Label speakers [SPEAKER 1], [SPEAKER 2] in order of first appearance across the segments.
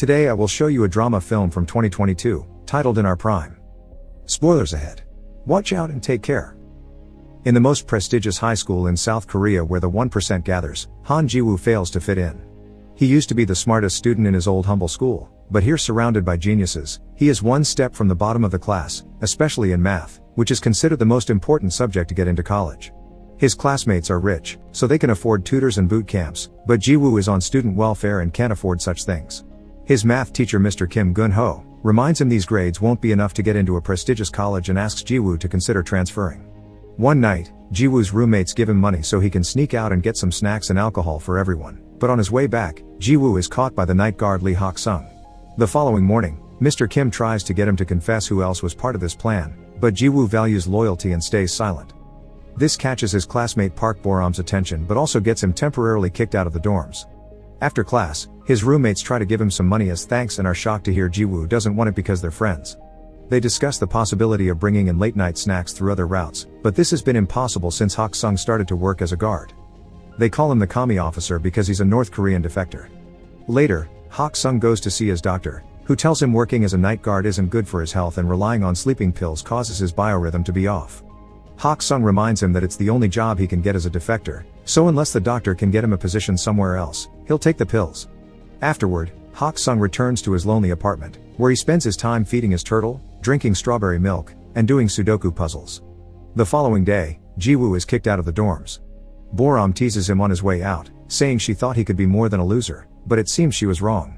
[SPEAKER 1] Today I will show you a drama film from 2022, titled In Our Prime. Spoilers ahead. Watch out and take care. In the most prestigious high school in South Korea where the 1% gathers, Han Ji-woo fails to fit in. He used to be the smartest student in his old humble school, but here surrounded by geniuses, he is one step from the bottom of the class, especially in math, which is considered the most important subject to get into college. His classmates are rich, so they can afford tutors and boot camps, but Ji-woo is on student welfare and can't afford such things. His math teacher Mr. Kim Gun-ho reminds him these grades won't be enough to get into a prestigious college and asks Ji-woo to consider transferring. One night, Ji-woo's roommates give him money so he can sneak out and get some snacks and alcohol for everyone, but on his way back, Ji-woo is caught by the night guard Lee Hak-sung. The following morning, Mr. Kim tries to get him to confess who else was part of this plan, but Ji-woo values loyalty and stays silent. This catches his classmate Park Boram's attention but also gets him temporarily kicked out of the dorms. After class, his roommates try to give him some money as thanks and are shocked to hear Ji-woo doesn't want it because they're friends. They discuss the possibility of bringing in late-night snacks through other routes, but this has been impossible since Hak-sung started to work as a guard. They call him the commie officer because he's a North Korean defector. Later, Hak-sung goes to see his doctor, who tells him working as a night guard isn't good for his health and relying on sleeping pills causes his biorhythm to be off. Hak-sung reminds him that it's the only job he can get as a defector, so unless the doctor can get him a position somewhere else, he'll take the pills. Afterward, Hak-sung returns to his lonely apartment, where he spends his time feeding his turtle, drinking strawberry milk, and doing Sudoku puzzles. The following day, Ji-woo is kicked out of the dorms. Boram teases him on his way out, saying she thought he could be more than a loser, but it seems she was wrong.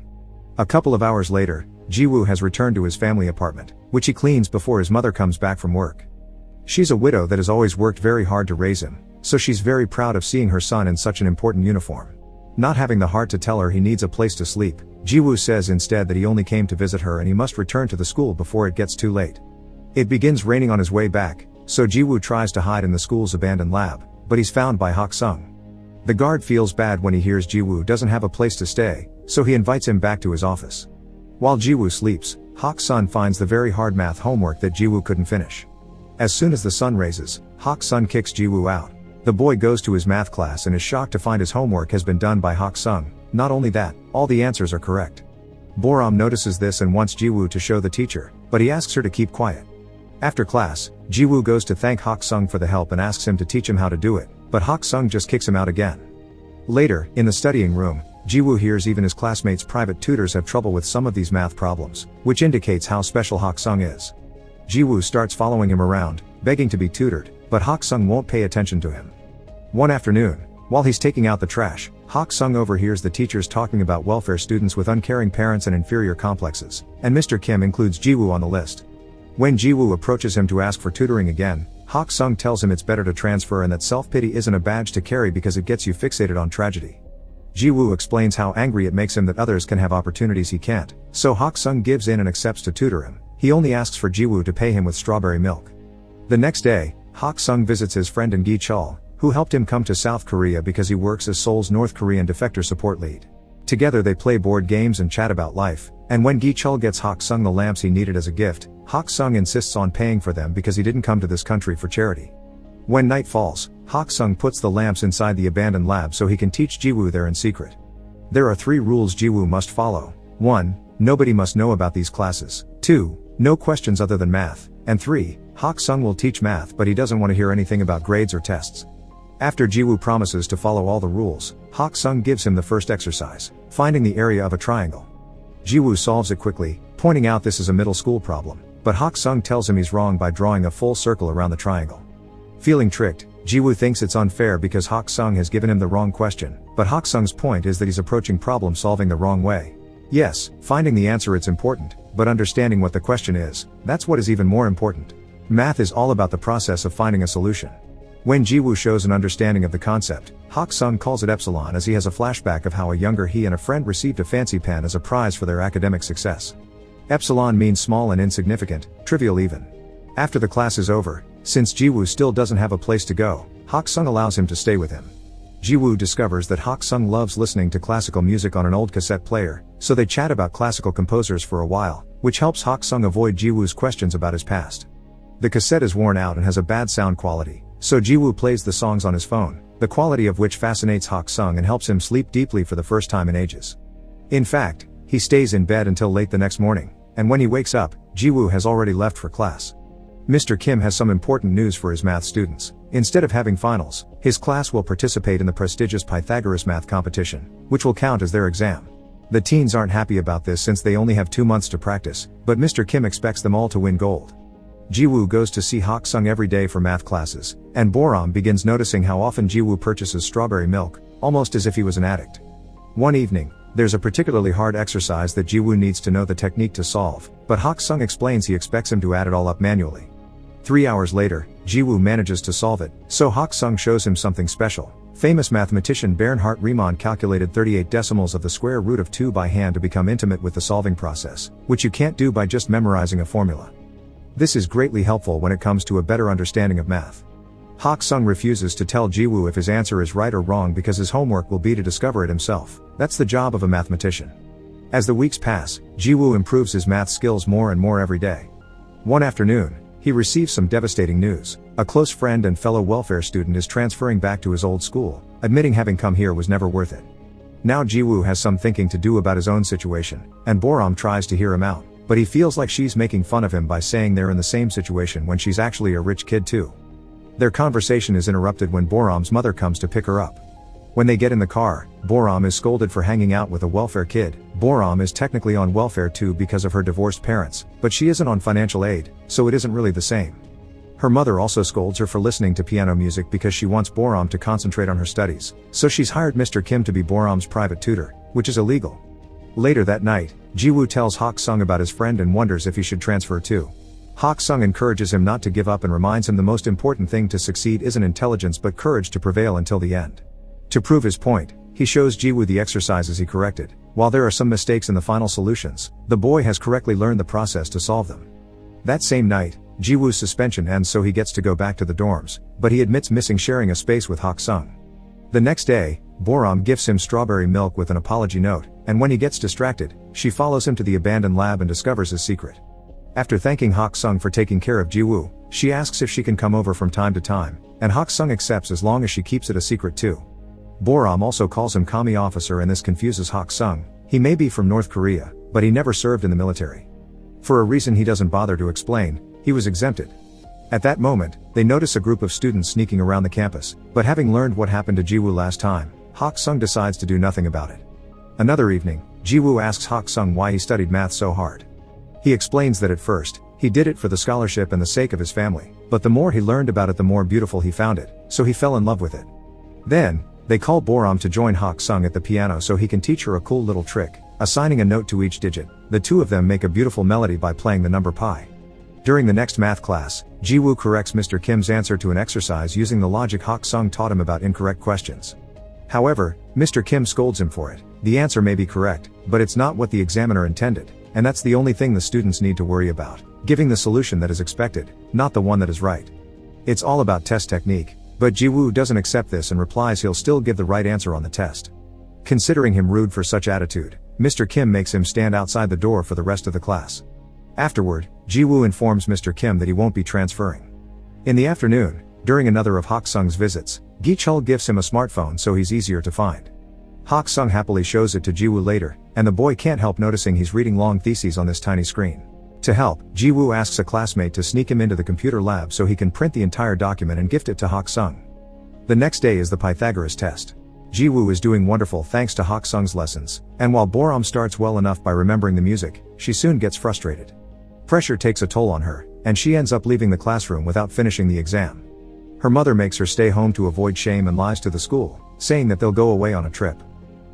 [SPEAKER 1] A couple of hours later, Ji-woo has returned to his family apartment, which he cleans before his mother comes back from work. She's a widow that has always worked very hard to raise him, so she's very proud of seeing her son in such an important uniform. Not having the heart to tell her he needs a place to sleep, Ji-woo says instead that he only came to visit her and he must return to the school before it gets too late. It begins raining on his way back, so Ji-woo tries to hide in the school's abandoned lab, but he's found by Hak-sung. The guard feels bad when he hears Ji-woo doesn't have a place to stay, so he invites him back to his office. While Ji-woo sleeps, Hak-sung finds the very hard math homework that Ji-woo couldn't finish. As soon as the sun raises, Hak-sung kicks Ji-woo out. The boy goes to his math class and is shocked to find his homework has been done by Hak-sung. Not only that, all the answers are correct. Boram notices this and wants Ji-woo to show the teacher, but he asks her to keep quiet. After class, Ji-woo goes to thank Hak-sung for the help and asks him to teach him how to do it, but Hak-sung just kicks him out again. Later, in the studying room, Ji-woo hears even his classmates' private tutors have trouble with some of these math problems, which indicates how special Hak-sung is. Ji-woo starts following him around, begging to be tutored, but Hak-sung won't pay attention to him. One afternoon, while he's taking out the trash, Hak-sung overhears the teachers talking about welfare students with uncaring parents and inferior complexes, and Mr. Kim includes Ji-woo on the list. When Ji-woo approaches him to ask for tutoring again, Hak-sung tells him it's better to transfer and that self-pity isn't a badge to carry because it gets you fixated on tragedy. Ji-woo explains how angry it makes him that others can have opportunities he can't, so Hak-sung gives in and accepts to tutor him. He only asks for Ji-woo to pay him with strawberry milk. The next day, Hak-sung visits his friend Gi Chul, who helped him come to South Korea because he works as Seoul's North Korean defector support lead. Together they play board games and chat about life, and when Gi Chul gets Hak-sung the lamps he needed as a gift, Hak-sung insists on paying for them because he didn't come to this country for charity. When night falls, Hak-sung puts the lamps inside the abandoned lab so he can teach Ji-woo there in secret. There are 3 rules Ji-woo must follow. 1. Nobody must know about these classes. 2. No questions other than math. And 3. Hak-sung will teach math but he doesn't want to hear anything about grades or tests. After Ji-woo promises to follow all the rules, Hak-sung gives him the first exercise, finding the area of a triangle. Ji-woo solves it quickly, pointing out this is a middle school problem, but Hak-sung tells him he's wrong by drawing a full circle around the triangle. Feeling tricked, Ji-woo thinks it's unfair because Hak-sung has given him the wrong question, but Hak-sung's point is that he's approaching problem solving the wrong way. Yes, finding the answer is important, but understanding what the question is, that's what is even more important. Math is all about the process of finding a solution. When Ji-woo shows an understanding of the concept, Hak-sung calls it epsilon as he has a flashback of how a younger he and a friend received a fancy pen as a prize for their academic success. Epsilon means small and insignificant, trivial even. After the class is over, since Ji-woo still doesn't have a place to go, Hak-sung allows him to stay with him. Ji-woo discovers that Hak-sung loves listening to classical music on an old cassette player, so they chat about classical composers for a while, which helps Hak-sung avoid Ji-woo's questions about his past. The cassette is worn out and has a bad sound quality, so Ji-woo plays the songs on his phone, the quality of which fascinates Hak-sung and helps him sleep deeply for the first time in ages. In fact, He stays in bed until late the next morning, and when he wakes up, Jiwoo has already left for class. Mr. Kim has some important news for his math students. Instead of having finals, his class will participate in the prestigious Pythagoras math competition, which will count as their exam. The teens aren't happy about this since they only have 2 months to practice, but Mr. Kim expects them all to win gold. Jiwoo goes to see Hak-sung every day for math classes, and Boram begins noticing how often Jiwoo purchases strawberry milk, almost as if he was an addict. One evening, there's a particularly hard exercise that Jiwoo needs to know the technique to solve, but Hak-sung explains he expects him to add it all up manually. 3 hours later, Jiwoo manages to solve it, so Hak-sung shows him something special. Famous mathematician Bernhard Riemann calculated 38 decimals of the square root of 2 by hand to become intimate with the solving process, which you can't do by just memorizing a formula. This is greatly helpful when it comes to a better understanding of math. Hak-sung refuses to tell Jiwoo if his answer is right or wrong because his homework will be to discover it himself. That's the job of a mathematician. As the weeks pass, Jiwoo improves his math skills more and more every day. One afternoon, he receives some devastating news. A close friend and fellow welfare student is transferring back to his old school, admitting having come here was never worth it. Now Jiwoo has some thinking to do about his own situation, and Boram tries to hear him out, but he feels like she's making fun of him by saying they're in the same situation when she's actually a rich kid too. Their conversation is interrupted when Boram's mother comes to pick her up. When they get in the car, Boram is scolded for hanging out with a welfare kid. Boram is technically on welfare too because of her divorced parents, but she isn't on financial aid, so it isn't really the same. Her mother also scolds her for listening to piano music because she wants Boram to concentrate on her studies, so she's hired Mr. Kim to be Boram's private tutor, which is illegal. Later that night, Jiwoo tells Hak-sung about his friend and wonders if he should transfer too. Hak-sung encourages him not to give up and reminds him the most important thing to succeed isn't intelligence but courage to prevail until the end. To prove his point, he shows Jiwoo the exercises he corrected. While there are some mistakes in the final solutions, the boy has correctly learned the process to solve them. That same night, Jiwoo's suspension ends so he gets to go back to the dorms, but he admits missing sharing a space with Hak-sung. The next day, Boram gifts him strawberry milk with an apology note, and when he gets distracted, she follows him to the abandoned lab and discovers his secret. After thanking Hak-sung for taking care of Jiwoo, she asks if she can come over from time to time, and Hak-sung accepts as long as she keeps it a secret too. Boram also calls him Kami officer and this confuses Hak-sung. He may be from North Korea, but he never served in the military. For a reason he doesn't bother to explain, he was exempted. At that moment, they notice a group of students sneaking around the campus, but having learned what happened to Jiwoo last time, Hak-sung decides to do nothing about it. Another evening, Jiwoo asks Hak-sung why he studied math so hard. He explains that at first, he did it for the scholarship and the sake of his family, but the more he learned about it the more beautiful he found it, so he fell in love with it. Then, they call Boram to join Hak-sung at the piano so he can teach her a cool little trick, assigning a note to each digit. The two of them make a beautiful melody by playing the number pi. During the next math class, Jiwoo corrects Mr. Kim's answer to an exercise using the logic Hak-sung taught him about incorrect questions. However, Mr. Kim scolds him for it. The answer may be correct, but it's not what the examiner intended, and that's the only thing the students need to worry about, giving the solution that is expected, not the one that is right. It's all about test technique, but Jiwoo doesn't accept this and replies he'll still give the right answer on the test. Considering him rude for such attitude, Mr. Kim makes him stand outside the door for the rest of the class. Afterward, Jiwoo informs Mr. Kim that he won't be transferring. In the afternoon, during another of Hak-sung's visits, Gi-chul gifts him a smartphone so he's easier to find. Hak-sung happily shows it to Jiwoo later, and the boy can't help noticing he's reading long theses on this tiny screen. To help, Jiwoo asks a classmate to sneak him into the computer lab so he can print the entire document and gift it to Hak-sung. The next day is the Pythagoras test. Jiwoo is doing wonderful thanks to Hak-sung's lessons, and while Boram starts well enough by remembering the music, she soon gets frustrated. Pressure takes a toll on her, and she ends up leaving the classroom without finishing the exam. Her mother makes her stay home to avoid shame and lies to the school, saying that they'll go away on a trip.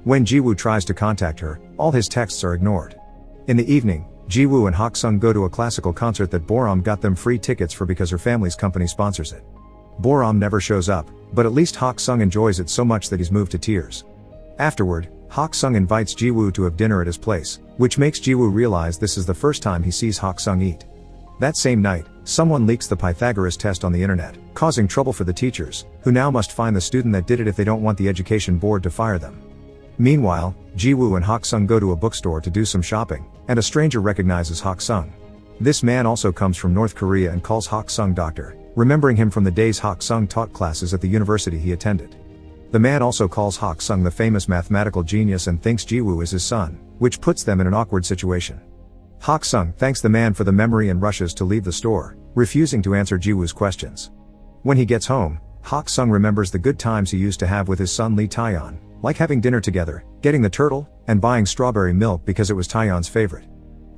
[SPEAKER 1] When Jiwoo tries to contact her, all his texts are ignored. In the evening, Jiwoo and Hak-sung go to a classical concert that Boram got them free tickets for because her family's company sponsors it. Boram never shows up, but at least Hak-sung enjoys it so much that he's moved to tears. Afterward, Hak-sung invites Jiwoo to have dinner at his place, which makes Jiwoo realize this is the first time he sees Hak-sung eat. That same night, someone leaks the Pythagoras test on the internet, causing trouble for the teachers, who now must find the student that did it if they don't want the education board to fire them. Meanwhile, Jiwoo and Hak-sung go to a bookstore to do some shopping, and a stranger recognizes Hak-sung. This man also comes from North Korea and calls Hak-sung doctor, remembering him from the days Hak-sung taught classes at the university he attended. The man also calls Hak Sung the famous mathematical genius and thinks Jiwoo is his son, which puts them in an awkward situation. Hak Sung thanks the man for the memory and rushes to leave the store, refusing to answer Jiwoo's questions. When he gets home, Hak Sung remembers the good times he used to have with his son Lee Taeyeon, like having dinner together, getting the turtle, and buying strawberry milk because it was Taeyeon's favorite.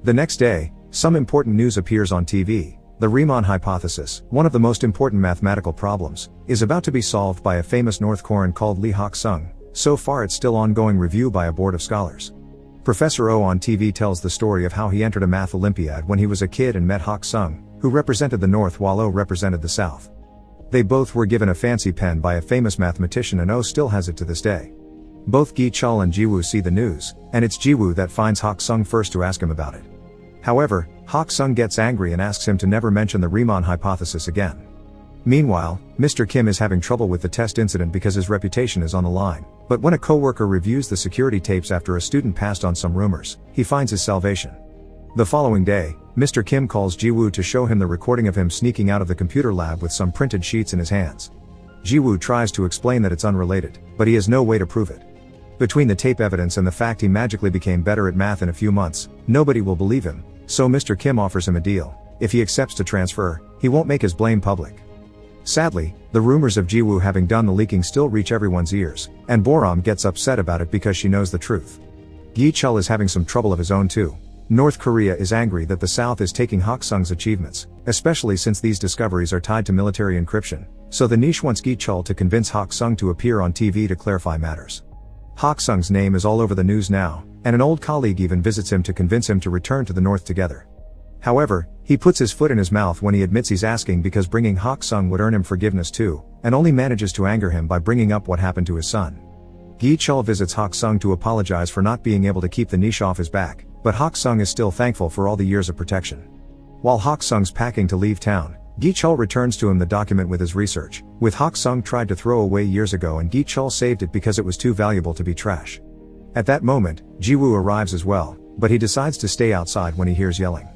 [SPEAKER 1] The next day, some important news appears on TV. The Riemann hypothesis, one of the most important mathematical problems, is about to be solved by a famous North Korean called Lee Hak Sung. So far it's still ongoing review by a board of scholars. Professor Oh on TV tells the story of how he entered a math Olympiad when he was a kid and met Hak Sung, who represented the North while Oh represented the South. They both were given a fancy pen by a famous mathematician and Oh still has it to this day. Both Gi-chul and Jiwoo see the news, and it's Jiwoo that finds Hak Sung first to ask him about it. However, Hak Sung gets angry and asks him to never mention the Riemann hypothesis again. Meanwhile, Mr. Kim is having trouble with the test incident because his reputation is on the line, but when a coworker reviews the security tapes after a student passed on some rumors, he finds his salvation. The following day, Mr. Kim calls Jiwoo to show him the recording of him sneaking out of the computer lab with some printed sheets in his hands. Jiwoo tries to explain that it's unrelated, but he has no way to prove it. Between the tape evidence and the fact he magically became better at math in a few months, nobody will believe him, so Mr. Kim offers him a deal. If he accepts to transfer, he won't make his blame public. Sadly, the rumors of Jiwoo having done the leaking still reach everyone's ears, and Boram gets upset about it because she knows the truth. Gi-chul is having some trouble of his own too. North Korea is angry that the South is taking Hak Sung's achievements, especially since these discoveries are tied to military encryption, so the niche wants Gi-chul to convince Hak Sung to appear on TV to clarify matters. Hak Sung's name is all over the news now, and an old colleague even visits him to convince him to return to the North together. However, he puts his foot in his mouth when he admits he's asking because bringing Hak Sung would earn him forgiveness too, and only manages to anger him by bringing up what happened to his son. Gi-chul visits Hak Sung to apologize for not being able to keep the niche off his back, but Hak Sung is still thankful for all the years of protection. While Hak Sung's packing to leave town, Gi-chul returns to him the document with his research, which Hak Sung tried to throw away years ago and Gi-chul saved it because it was too valuable to be trash. At that moment, Jiwoo arrives as well, but he decides to stay outside when he hears yelling.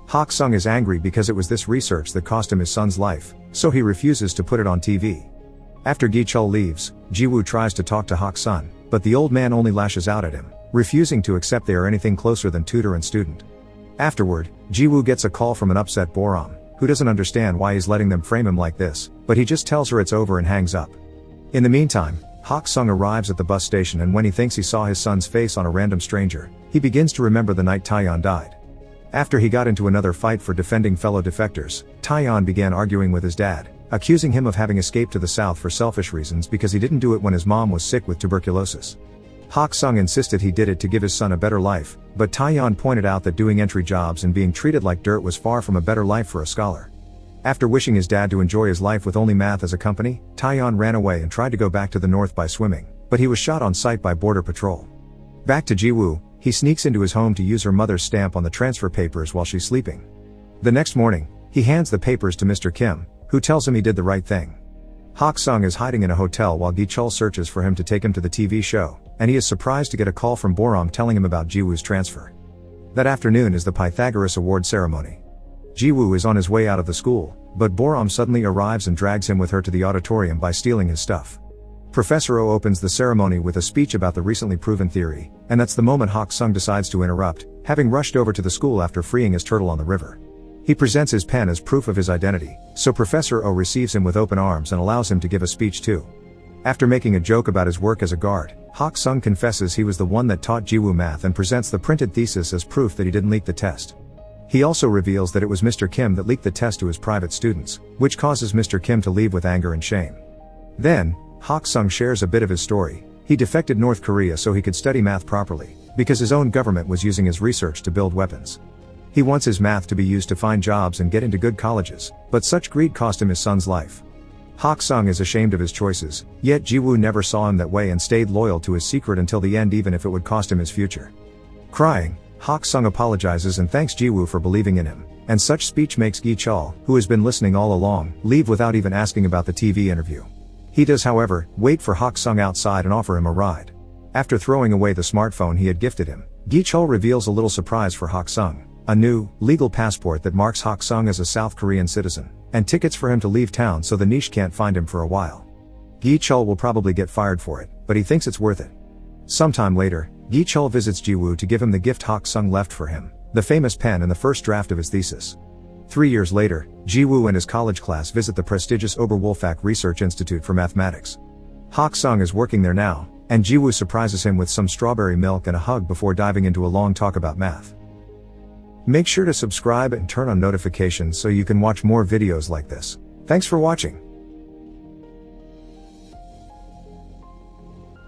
[SPEAKER 1] Hak Sung is angry because it was this research that cost him his son's life, so he refuses to put it on TV. After Gi-chul leaves, Jiwoo tries to talk to Hak Sung, but the old man only lashes out at him, refusing to accept they are anything closer than tutor and student. Afterward, Jiwoo gets a call from an upset Boram, who doesn't understand why he's letting them frame him like this, but he just tells her it's over and hangs up. In the meantime, Hak Sung arrives at the bus station and when he thinks he saw his son's face on a random stranger, he begins to remember the night Taeyeon died. After he got into another fight for defending fellow defectors, Taeyeon began arguing with his dad, accusing him of having escaped to the south for selfish reasons because he didn't do it when his mom was sick with tuberculosis. Hak Sung insisted he did it to give his son a better life, but Taeyeon pointed out that doing entry jobs and being treated like dirt was far from a better life for a scholar. After wishing his dad to enjoy his life with only math as a company, Taeyeon ran away and tried to go back to the north by swimming, but he was shot on sight by border patrol. Back to Jiwoo, he sneaks into his home to use her mother's stamp on the transfer papers while she's sleeping. The next morning, he hands the papers to Mr. Kim, who tells him he did the right thing. Hak Sung is hiding in a hotel while Gi-chul searches for him to take him to the TV show, and he is surprised to get a call from Boram telling him about Jiwoo's transfer. That afternoon is the Pythagoras Award ceremony. Jiwoo is on his way out of the school, but Boram suddenly arrives and drags him with her to the auditorium by stealing his stuff. Professor Oh opens the ceremony with a speech about the recently proven theory, and that's the moment Hak Sung decides to interrupt, having rushed over to the school after freeing his turtle on the river. He presents his pen as proof of his identity, so Professor Oh receives him with open arms and allows him to give a speech too. After making a joke about his work as a guard, Hak Sung confesses he was the one that taught Jiwoo math and presents the printed thesis as proof that he didn't leak the test. He also reveals that it was Mr. Kim that leaked the test to his private students, which causes Mr. Kim to leave with anger and shame. Then, Hak Sung shares a bit of his story. He defected North Korea so he could study math properly, because his own government was using his research to build weapons. He wants his math to be used to find jobs and get into good colleges, but such greed cost him his son's life. Hak Sung is ashamed of his choices, yet Jiwoo never saw him that way and stayed loyal to his secret until the end even if it would cost him his future. Crying, Hak Sung apologizes and thanks Jiwoo for believing in him, and such speech makes Gi-chul, who has been listening all along, leave without even asking about the TV interview. He does however, wait for Hak Sung outside and offer him a ride. After throwing away the smartphone he had gifted him, Gi-chul reveals a little surprise for Hak Sung, a new, legal passport that marks Hak Sung as a South Korean citizen, and tickets for him to leave town so the niche can't find him for a while. Gi-chul will probably get fired for it, but he thinks it's worth it. Sometime later, Gi-chul visits Ji-woo to give him the gift Hak-sung left for him, the famous pen and the first draft of his thesis. 3 years later, Ji-woo and his college class visit the prestigious Oberwolfach Research Institute for Mathematics. Hak-sung is working there now, and Ji-woo surprises him with some strawberry milk and a hug before diving into a long talk about math. Make sure to subscribe and turn on notifications so you can watch more videos like this. Thanks for watching.